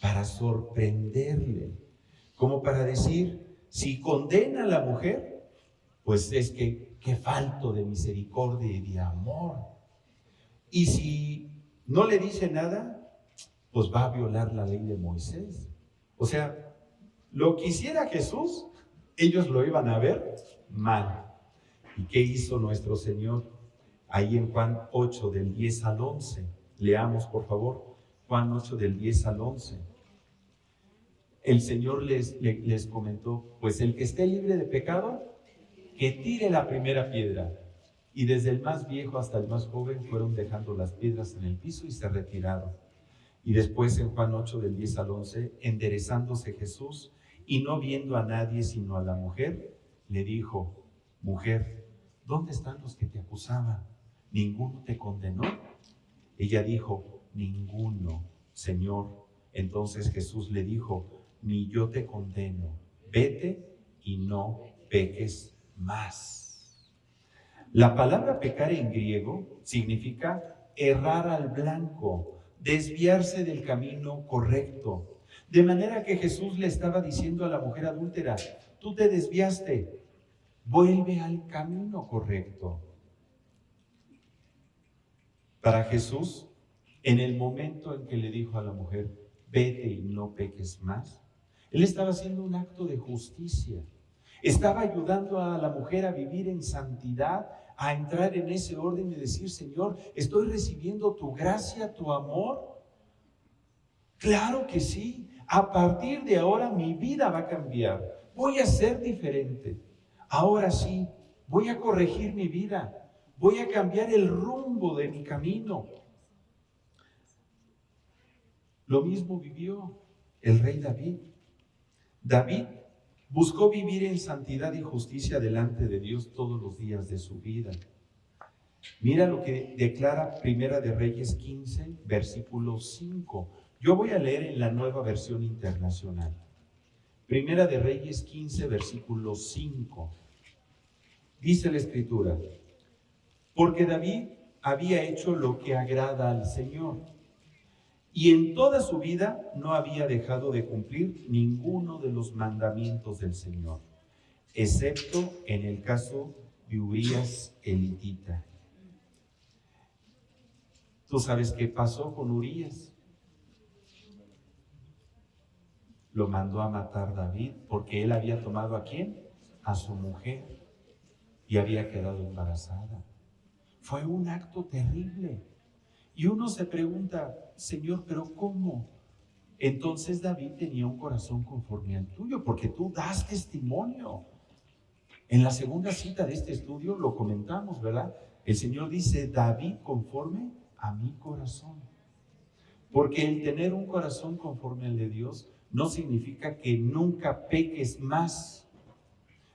para sorprenderle, como para decir: si condena a la mujer, pues es que qué falto de misericordia y de amor. Y si no le dice nada, pues va a violar la ley de Moisés. O sea, lo que hiciera Jesús, ellos lo iban a ver mal. ¿Y qué hizo nuestro Señor? Ahí en Juan 8, del 10 al 11. Leamos, por favor, Juan 8, del 10 al 11. El Señor les comentó: pues el que esté libre de pecado, que tire la primera piedra. Y desde el más viejo hasta el más joven fueron dejando las piedras en el piso y se retiraron. Y después en Juan 8, del 10 al 11, enderezándose Jesús y no viendo a nadie sino a la mujer, le dijo: mujer, ¿dónde están los que te acusaban? ¿Ninguno te condenó? Ella dijo: ninguno, Señor. Entonces Jesús le dijo: ni yo te condeno, vete y no peques más. La palabra pecar en griego significa errar al blanco, desviarse del camino correcto. De manera que Jesús le estaba diciendo a la mujer adúltera: tú te desviaste, vuelve al camino correcto. Para Jesús, en el momento en que le dijo a la mujer: vete y no peques más, Él estaba haciendo un acto de justicia. Estaba ayudando a la mujer a vivir en santidad, a entrar en ese orden y decir: Señor, estoy recibiendo tu gracia, tu amor. Claro que sí. A partir de ahora mi vida va a cambiar. Voy a ser diferente. Ahora sí, voy a corregir mi vida. Voy a cambiar el rumbo de mi camino. Lo mismo vivió el rey David. David buscó vivir en santidad y justicia delante de Dios todos los días de su vida. Mira lo que declara Primera de Reyes 15, versículo 5. Yo voy a leer en la Nueva Versión Internacional. Primera de Reyes 15, versículo 5. Dice la Escritura: porque David había hecho lo que agrada al Señor, y en toda su vida no había dejado de cumplir ninguno de los mandamientos del Señor, excepto en el caso de Urías elitita. ¿Tú sabes qué pasó con Urías? Lo mandó a matar David porque él había tomado ¿a quién? A su mujer, y había quedado embarazada. Fue un acto terrible. Y uno se pregunta: Señor, ¿pero cómo? Entonces David tenía un corazón conforme al tuyo, porque tú das testimonio. En la segunda cita de este estudio lo comentamos, ¿verdad? El Señor dice: David conforme a mi corazón. Porque el tener un corazón conforme al de Dios no significa que nunca peques más.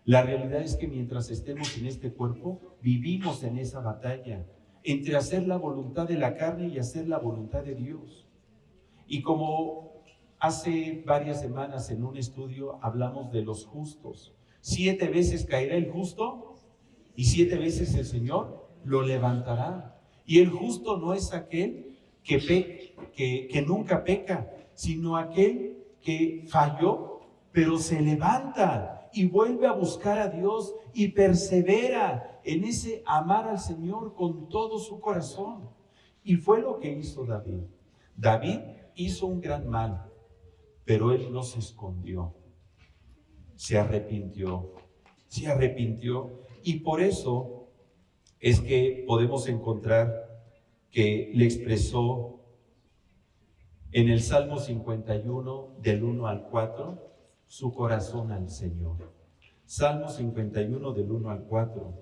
La realidad es que mientras estemos en este cuerpo, vivimos en esa batalla entre hacer la voluntad de la carne y hacer la voluntad de Dios. Y como hace varias semanas en un estudio hablamos de los justos, 7 veces caerá el justo y 7 veces el Señor lo levantará. Y el justo no es aquel que nunca peca, sino aquel que falló, pero se levanta y vuelve a buscar a Dios y persevera en ese amar al Señor con todo su corazón. Y fue lo que hizo David. David hizo un gran mal, pero él no se escondió. Se arrepintió. Y por eso es que podemos encontrar que le expresó en el Salmo 51, del 1 al 4, su corazón al Señor. Salmo 51, del 1 al 4.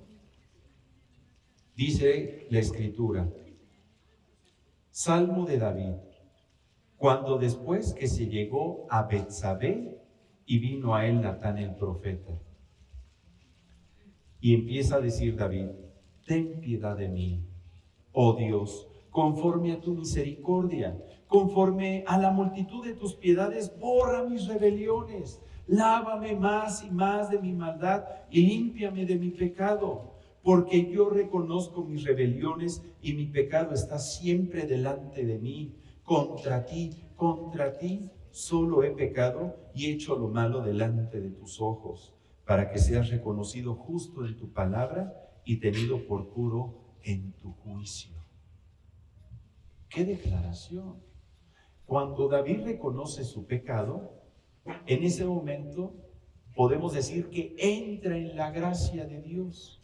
Dice la Escritura, Salmo de David, cuando después que se llegó a Betsabé y vino a él Natán el profeta. Y empieza a decir David, ten piedad de mí, oh Dios, conforme a tu misericordia, conforme a la multitud de tus piedades, borra mis rebeliones, lávame más y más de mi maldad y límpiame de mi pecado, porque yo reconozco mis rebeliones y mi pecado está siempre delante de mí. Contra ti solo he pecado y hecho lo malo delante de tus ojos, para que seas reconocido justo en tu palabra y tenido por puro en tu juicio. ¡Qué declaración! Cuando David reconoce su pecado, en ese momento podemos decir que entra en la gracia de Dios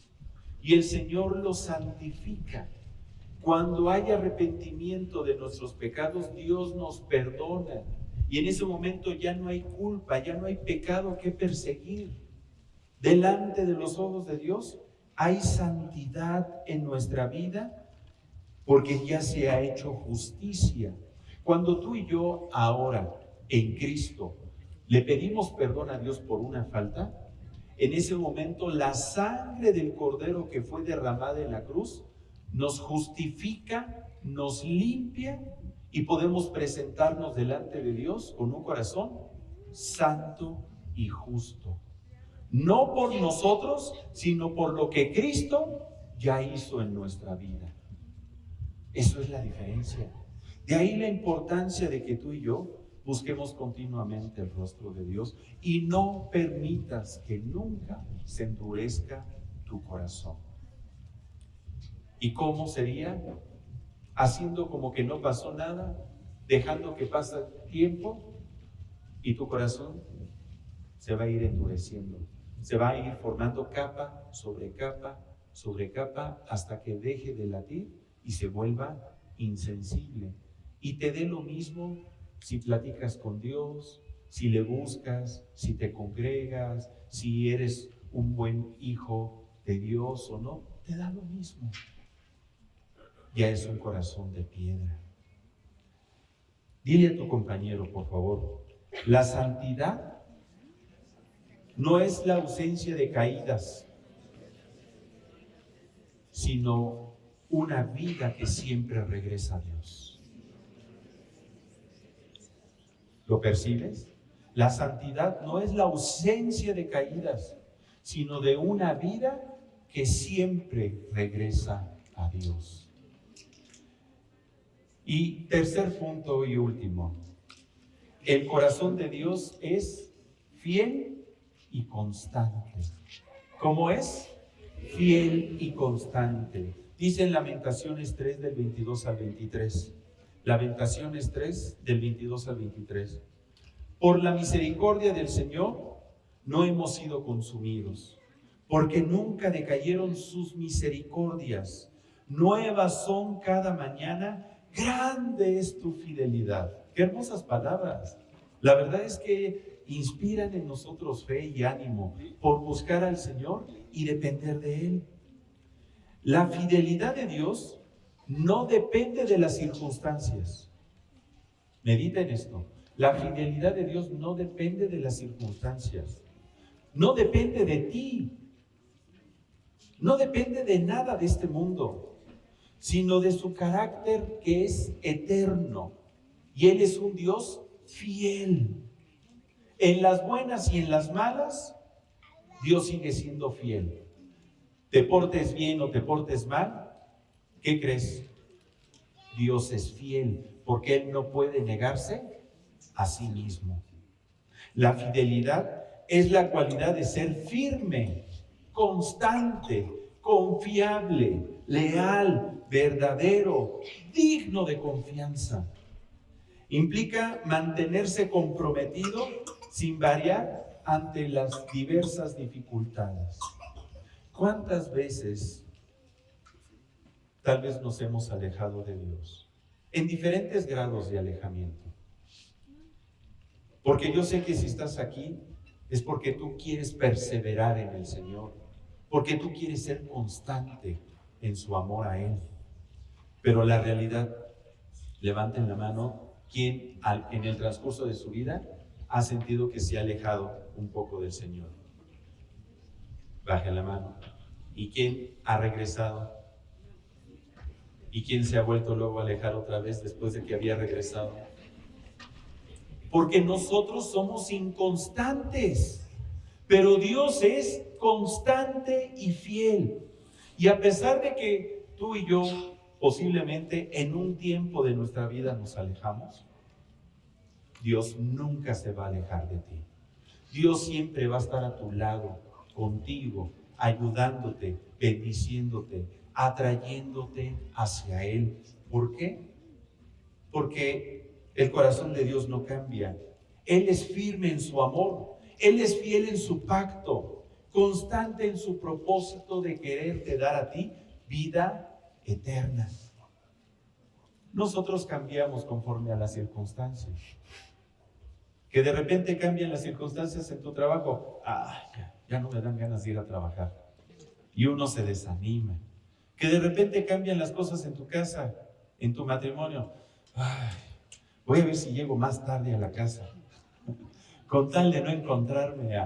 y el Señor lo santifica. Cuando hay arrepentimiento de nuestros pecados, Dios nos perdona y en ese momento ya no hay culpa, ya no hay pecado que perseguir. Delante de los ojos de Dios hay santidad en nuestra vida porque ya se ha hecho justicia. Cuando tú y yo ahora en Cristo le pedimos perdón a Dios por una falta, en ese momento la sangre del Cordero que fue derramada en la cruz nos justifica, nos limpia y podemos presentarnos delante de Dios con un corazón santo y justo. No por nosotros, sino por lo que Cristo ya hizo en nuestra vida. Eso es la diferencia. De ahí la importancia de que tú y yo busquemos continuamente el rostro de Dios y no permitas que nunca se endurezca tu corazón. ¿Y cómo sería? Haciendo como que no pasó nada, dejando que pase tiempo y tu corazón se va a ir endureciendo. Se va a ir formando capa sobre capa sobre capa hasta que deje de latir y se vuelva insensible. Y te dé lo mismo si platicas con Dios, si le buscas, si te congregas, si eres un buen hijo de Dios o no, te da lo mismo. Ya es un corazón de piedra. Dile a tu compañero, por favor, la santidad no es la ausencia de caídas, sino una vida que siempre regresa a Dios. ¿Lo percibes? La santidad no es la ausencia de caídas, sino de una vida que siempre regresa a Dios. Y tercer punto y último, el corazón de Dios es fiel y constante. ¿Cómo es? Fiel y constante. Dice en Lamentaciones 3 del 22 al 23. Lamentaciones 3 del 22 al 23. Por la misericordia del Señor no hemos sido consumidos, porque nunca decayeron sus misericordias. Nuevas son cada mañana. Grande es tu fidelidad. Qué hermosas palabras. La verdad es que inspiran en nosotros fe y ánimo por buscar al Señor y depender de Él. La fidelidad de Dios no depende de las circunstancias. Medita en esto. La fidelidad de Dios no depende de las circunstancias. No depende de ti. No depende de nada de este mundo, sino de su carácter que es eterno. Y Él es un Dios fiel. En las buenas y en las malas, Dios sigue siendo fiel. Te portes bien o te portes mal, ¿qué crees? Dios es fiel, porque Él no puede negarse a sí mismo. La fidelidad es la cualidad de ser firme, constante, confiable, leal, verdadero, digno de confianza. Implica mantenerse comprometido sin variar ante las diversas dificultades. ¿Cuántas veces tal vez nos hemos alejado de Dios? En diferentes grados de alejamiento. Porque yo sé que si estás aquí es porque tú quieres perseverar en el Señor, porque tú quieres ser constante en su amor a Él. Pero la realidad, levanten la mano, ¿quién en el transcurso de su vida ha sentido que se ha alejado un poco del Señor? Bajen la mano. ¿Y quién ha regresado? ¿Y quién se ha vuelto luego a alejar otra vez después de que había regresado? Porque nosotros somos inconstantes, pero Dios es constante y fiel. Y a pesar de que tú y yo posiblemente en un tiempo de nuestra vida nos alejamos, Dios nunca se va a alejar de ti. Dios siempre va a estar a tu lado, contigo, ayudándote, bendiciéndote, atrayéndote hacia Él. ¿Por qué? Porque el corazón de Dios no cambia. Él es firme en su amor. Él es fiel en su pacto, constante en su propósito de quererte dar a ti vida eterna. Nosotros cambiamos conforme a las circunstancias. Que de repente cambian las circunstancias en tu trabajo. Ya no me dan ganas de ir a trabajar. Y uno se desanima. Que de repente cambian las cosas en tu casa, en tu matrimonio. Voy a ver si llego más tarde a la casa. Con tal de no encontrarme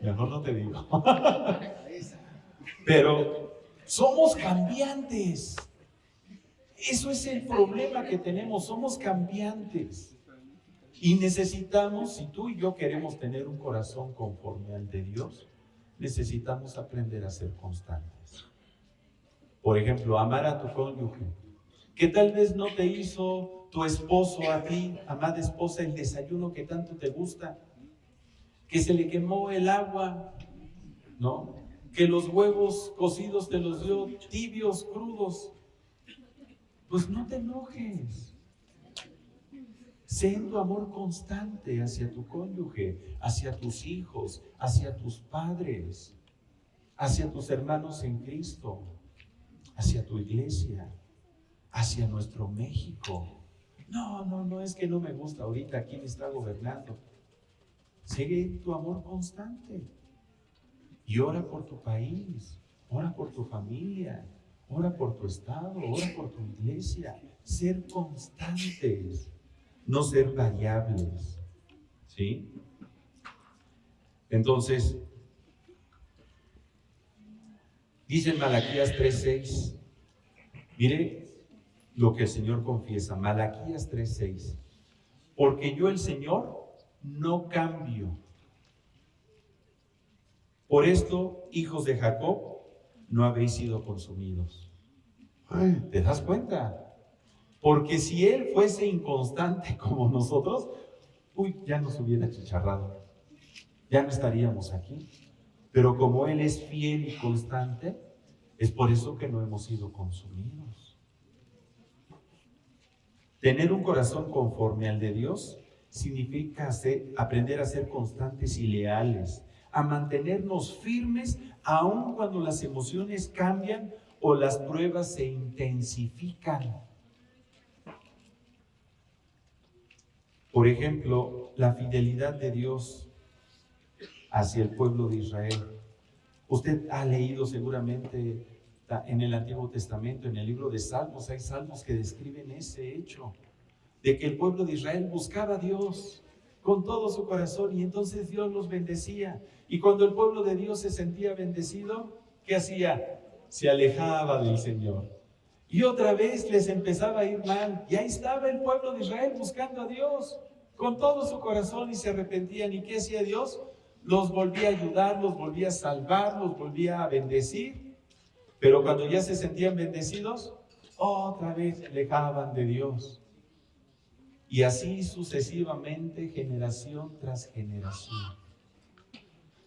mejor no te digo. Pero somos cambiantes. Eso es el problema que tenemos, somos cambiantes. Y necesitamos, si tú y yo queremos tener un corazón conforme al de Dios, necesitamos aprender a ser constantes. Por ejemplo, amar a tu cónyuge, que tal vez no te hizo tu esposo a ti, amada esposa, el desayuno que tanto te gusta, que se le quemó el agua, ¿no? Que los huevos cocidos te los dio tibios, crudos. Pues no te enojes. Sé en tu amor constante hacia tu cónyuge, hacia tus hijos, hacia tus padres, hacia tus hermanos en Cristo, hacia tu iglesia, hacia nuestro México. No, es que no me gusta ahorita quién está gobernando. Sigue en tu amor constante y ora por tu país, ora por tu familia, ora por tu estado, ora por tu iglesia. Ser constantes, no ser variables, ¿sí? Entonces, dice en Malaquías 3:6, mire lo que el Señor confiesa, Malaquías 3:6, porque yo el Señor no cambio. Por esto, hijos de Jacob, no habéis sido consumidos. ¿Te das cuenta? Porque si Él fuese inconstante como nosotros, ya nos hubiera chicharrado. Ya no estaríamos aquí. Pero como Él es fiel y constante, es por eso que no hemos sido consumidos. Tener un corazón conforme al de Dios significa aprender a ser constantes y leales, a mantenernos firmes aun cuando las emociones cambian o las pruebas se intensifican. Por ejemplo, la fidelidad de Dios hacia el pueblo de Israel. Usted ha leído seguramente en el Antiguo Testamento, en el libro de Salmos, hay salmos que describen ese hecho, de que el pueblo de Israel buscaba a Dios con todo su corazón y entonces Dios los bendecía. Y cuando el pueblo de Dios se sentía bendecido, ¿qué hacía? Se alejaba del Señor. Y otra vez les empezaba a ir mal. Y ahí estaba el pueblo de Israel buscando a Dios con todo su corazón y se arrepentían. ¿Y qué hacía Dios? Los volvía a ayudar, los volvía a salvar, los volvía a bendecir. Pero cuando ya se sentían bendecidos, otra vez se alejaban de Dios. Y así sucesivamente, generación tras generación.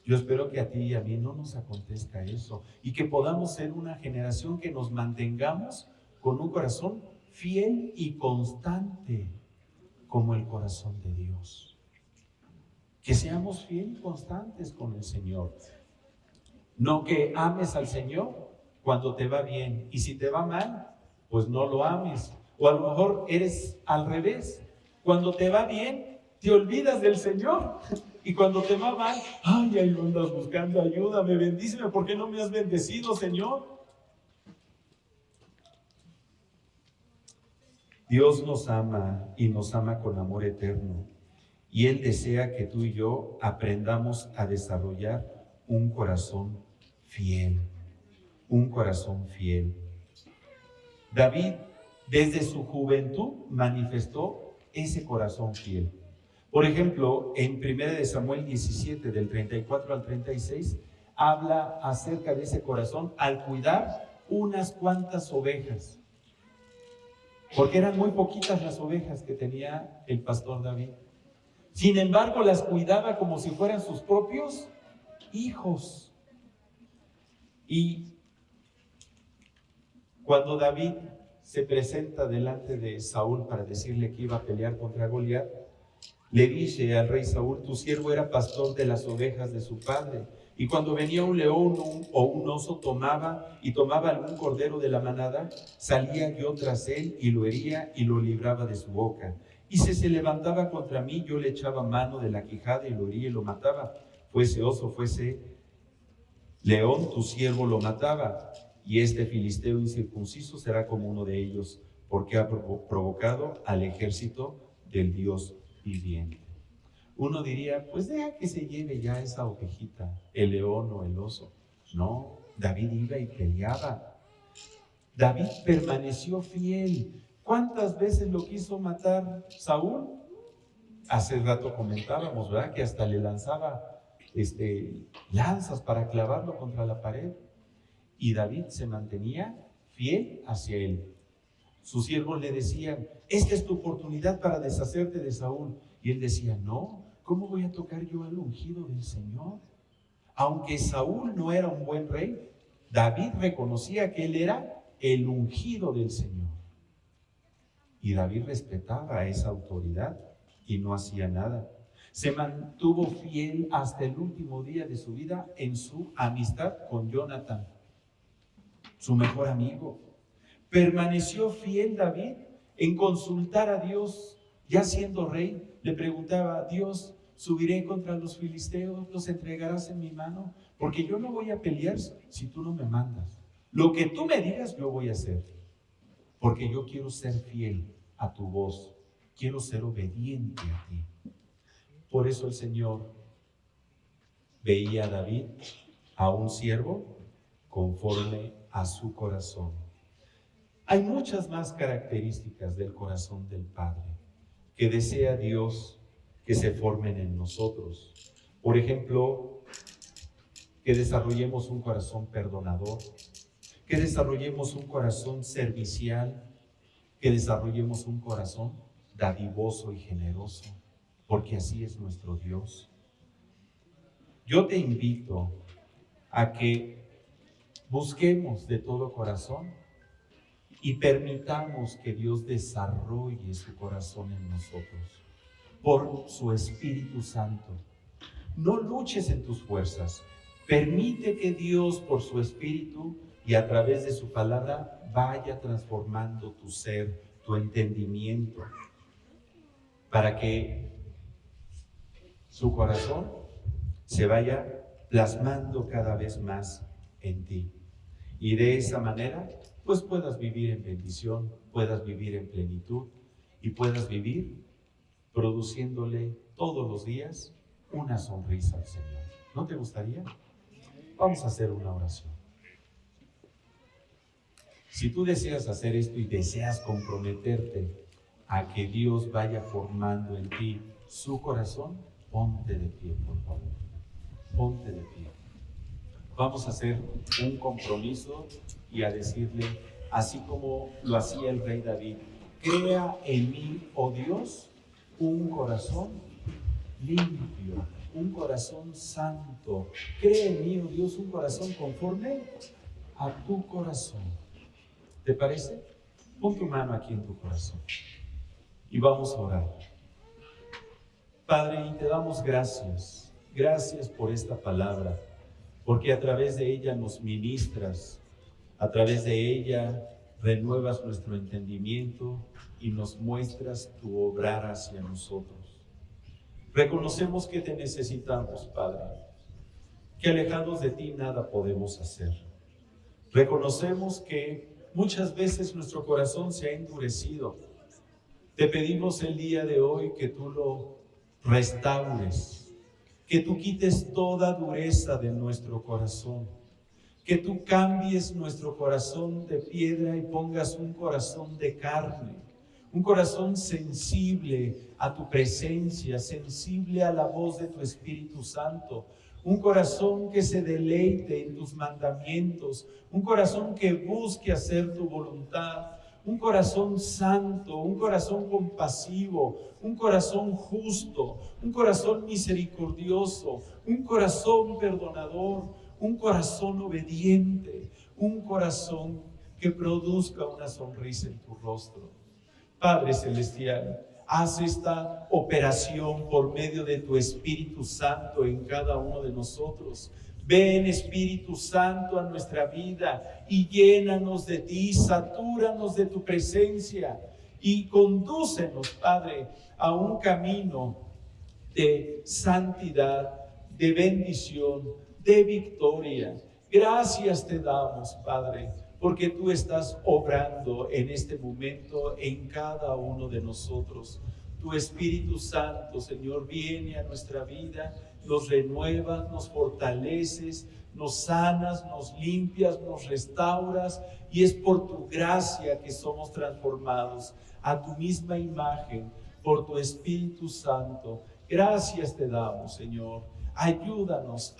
Yo espero que a ti y a mí no nos acontezca eso y que podamos ser una generación que nos mantengamos con un corazón fiel y constante como el corazón de Dios. Que seamos fieles y constantes con el Señor. No que ames al Señor cuando te va bien y si te va mal, pues no lo ames. O a lo mejor eres al revés. Cuando te va bien, te olvidas del Señor. Y cuando te va mal, ay, ahí andas buscando ayuda, bendíceme, ¿por qué no me has bendecido, Señor? Dios nos ama y nos ama con amor eterno. Y Él desea que tú y yo aprendamos a desarrollar un corazón fiel. Un corazón fiel. David, desde su juventud, manifestó ese corazón fiel. Por ejemplo, en 1 Samuel 17, del 34 al 36, habla acerca de ese corazón al cuidar unas cuantas ovejas. Porque eran muy poquitas las ovejas que tenía el pastor David. Sin embargo, las cuidaba como si fueran sus propios hijos. Y cuando David se presenta delante de Saúl para decirle que iba a pelear contra Goliat, le dice al rey Saúl: tu siervo era pastor de las ovejas de su padre, y cuando venía un león o un oso tomaba algún cordero de la manada, salía yo tras él y lo hería y lo libraba de su boca. Y si se levantaba contra mí, yo le echaba mano de la quijada y lo hería y lo mataba. Fuese oso, fuese león, tu siervo lo mataba. Y este filisteo incircunciso será como uno de ellos, porque ha provocado al ejército del Dios viviente. Uno diría, pues deja que se lleve ya esa ovejita, el león o el oso. No, David iba y peleaba. David permaneció fiel. ¿Cuántas veces lo quiso matar Saúl? Hace rato comentábamos, ¿verdad? Que hasta le lanzaba lanzas para clavarlo contra la pared. Y David se mantenía fiel hacia él. Sus siervos le decían: esta es tu oportunidad para deshacerte de Saúl. Y él decía: no, ¿cómo voy a tocar yo al ungido del Señor? Aunque Saúl no era un buen rey, David reconocía que él era el ungido del Señor. Y David respetaba esa autoridad y no hacía nada. Se mantuvo fiel hasta el último día de su vida en su amistad con Jonatán, su mejor amigo. Permaneció fiel David en consultar a Dios. Ya siendo rey, le preguntaba: Dios, ¿subiré contra los filisteos? ¿Los entregarás en mi mano? Porque yo no voy a pelear si tú no me mandas. Lo que tú me digas, yo voy a hacer. Porque yo quiero ser fiel a tu voz. Quiero ser obediente a ti. Por eso el Señor veía a David, a un siervo, conforme a su corazón. Hay muchas más características del corazón del Padre que desea Dios que se formen en nosotros. Por ejemplo, que desarrollemos un corazón perdonador, que desarrollemos un corazón servicial, que desarrollemos un corazón dadivoso y generoso, porque así es nuestro Dios. Yo te invito a que busquemos de todo corazón y permitamos que Dios desarrolle su corazón en nosotros por su Espíritu Santo. No luches en tus fuerzas. Permite que Dios, por su Espíritu y a través de su palabra, vaya transformando tu ser, tu entendimiento, para que su corazón se vaya plasmando cada vez más en ti. Y de esa manera, pues puedas vivir en bendición, puedas vivir en plenitud y puedas vivir produciéndole todos los días una sonrisa al Señor. ¿No te gustaría? Vamos a hacer una oración. Si tú deseas hacer esto y deseas comprometerte a que Dios vaya formando en ti su corazón, ponte de pie, por favor. Ponte de pie. Vamos a hacer un compromiso y a decirle, así como lo hacía el rey David: crea en mí, oh Dios, un corazón limpio, un corazón santo. Crea en mí, oh Dios, un corazón conforme a tu corazón. ¿Te parece? Pon tu mano aquí en tu corazón y vamos a orar. Padre, y te damos gracias. Gracias por esta palabra, porque a través de ella nos ministras, a través de ella renuevas nuestro entendimiento y nos muestras tu obrar hacia nosotros. Reconocemos que te necesitamos, Padre, que alejados de ti nada podemos hacer. Reconocemos que muchas veces nuestro corazón se ha endurecido. Te pedimos el día de hoy que tú lo restaures, que tú quites toda dureza de nuestro corazón, que tú cambies nuestro corazón de piedra y pongas un corazón de carne, un corazón sensible a tu presencia, sensible a la voz de tu Espíritu Santo, un corazón que se deleite en tus mandamientos, un corazón que busque hacer tu voluntad, un corazón santo, un corazón compasivo, un corazón justo, un corazón misericordioso, un corazón perdonador, un corazón obediente, un corazón que produzca una sonrisa en tu rostro. Padre Celestial, haz esta operación por medio de tu Espíritu Santo en cada uno de nosotros. Ven, Espíritu Santo, a nuestra vida y llénanos de ti, satúranos de tu presencia y condúcenos, Padre, a un camino de santidad, de bendición, de victoria. Gracias te damos, Padre, porque tú estás obrando en este momento en cada uno de nosotros. Tu Espíritu Santo, Señor, viene a nuestra vida, nos renuevas, nos fortaleces, nos sanas, nos limpias, nos restauras, y es por tu gracia que somos transformados a tu misma imagen, por tu Espíritu Santo. Gracias te damos, Señor. Ayúdanos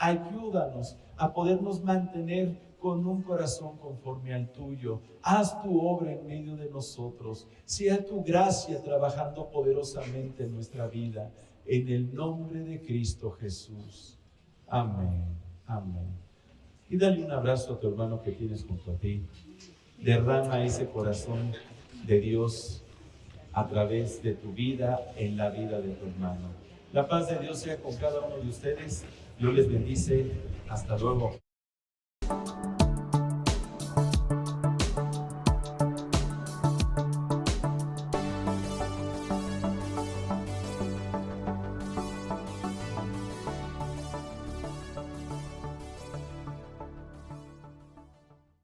a podernos mantener con un corazón conforme al tuyo. Haz tu obra en medio de nosotros. Sea tu gracia trabajando poderosamente en nuestra vida. En el nombre de Cristo Jesús. Amén. Amén. Y dale un abrazo a tu hermano que tienes junto a ti. Derrama ese corazón de Dios a través de tu vida en la vida de tu hermano. La paz de Dios sea con cada uno de ustedes. Dios les bendice. Hasta luego.